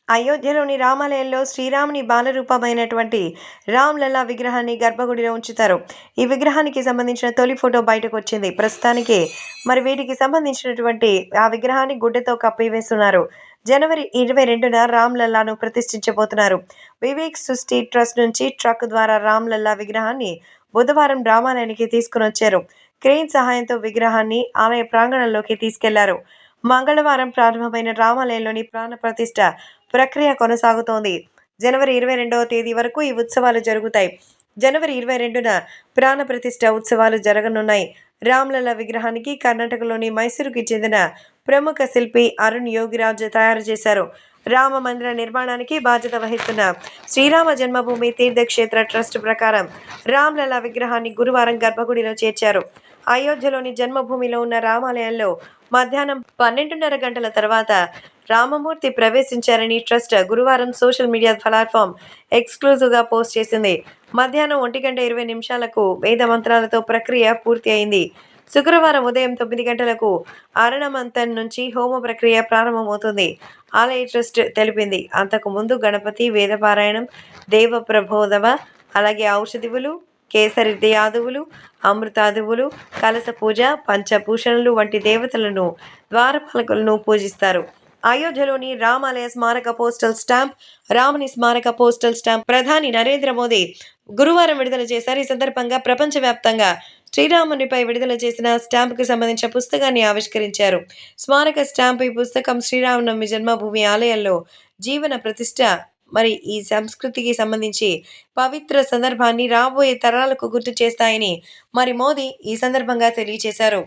అయోధ్యలోని రామాలయంలో శ్రీరాముని బాలరూపమైనటువంటి రామ్‌లల్లా విగ్రహాన్ని గర్భగుడిలో ఉంచుతారు. ఈ విగ్రహానికి సంబంధించిన తొలి ఫోటో బయటకొచ్చింది. ప్రస్తుతానికి మరి వీటికి సంబంధించినటువంటి ఆ విగ్రహాన్ని గుడ్డతో కప్పివేస్తున్నారు. జనవరి 22న రామ్‌లల్లాను ప్రతిష్ఠించబోతున్నారు. వివేక్ సృష్టి ట్రస్ట్ నుంచి ట్రక్ ద్వారా రామ్‌లల్లా విగ్రహాన్ని బుధవారం రామాలయానికి తీసుకొనొచ్చారు. క్రేన్ సహాయంతో విగ్రహాన్ని ఆలయ ప్రాంగణంలోకి తీసుకెళ్లారు. మంగళవారం ప్రారంభమైన రామాలయంలోని ప్రాణ ప్రతిష్ఠ ప్రక్రియ కొనసాగుతోంది. జనవరి 22వ తేదీ వరకు ఈ ఉత్సవాలు జరుగుతాయి. జనవరి 22న ప్రాణ ప్రతిష్ఠ ఉత్సవాలు జరగనున్నాయి. రామ్‌లల్లా విగ్రహానికి కర్ణాటకలోని మైసూరుకి చెందిన ప్రముఖ శిల్పి అరుణ్ యోగిరాజ్ తయారు చేశారు. రామ మందిర నిర్మాణానికి బాధ్యత వహిస్తున్న శ్రీరామ జన్మభూమి తీర్థక్షేత్ర ట్రస్ట్ ప్రకారం రామ్‌లల్లా విగ్రహాన్ని గురువారం గర్భగుడిలో చేర్చారు. అయోధ్యలోని జన్మభూమిలో ఉన్న రామాలయంలో మధ్యాహ్నం 12:30 గంటల తర్వాత రామమూర్తి ప్రవేశించారని ట్రస్ట్ గురువారం సోషల్ మీడియా ప్లాట్‌ఫామ్ ఎక్స్‌క్లూజివ్‌గా పోస్ట్ చేసింది. మధ్యాహ్నం 1:20 వేద మంత్రాలతో ప్రక్రియ పూర్తి అయింది. శుక్రవారం ఉదయం 9 గంటలకు అరణమంతన్ నుంచి హోమ ప్రక్రియ ప్రారంభమవుతుంది. ఆలయ ట్రస్ట్ తెలిపింది. అంతకు ముందు గణపతి, వేదపారాయణం, దేవ ప్రబోధవ, అలాగే ఔషధివులు, కేసరియాదువులు, అమృతాదువులు, కలశ పూజ, పంచభూషణులు వంటి దేవతలను, ద్వారపాలకులను పూజిస్తారు. అయోధ్యలోని రామాలయ స్మారక పోస్టల్ స్టాంప్, రాముని స్మారక పోస్టల్ స్టాంప్ ప్రధాని నరేంద్ర మోదీ గురువారం విడుదల చేశారు. ఈ సందర్భంగా ప్రపంచవ్యాప్తంగా శ్రీరామునిపై విడుదల చేసిన స్టాంపుకి సంబంధించిన పుస్తకాన్ని ఆవిష్కరించారు. స్మారక స్టాంప్ ఈ పుస్తకం శ్రీరామనవమి జన్మభూమి ఆలయంలో జీవన ప్రతిష్ఠ మరి ఈ సంస్కృతికి సంబంధించి పవిత్ర సందర్భాన్ని రాబోయే తరాలకు గుర్తు చేస్తాయని మరి మోదీ ఈ సందర్భంగా తెలియజేశారు.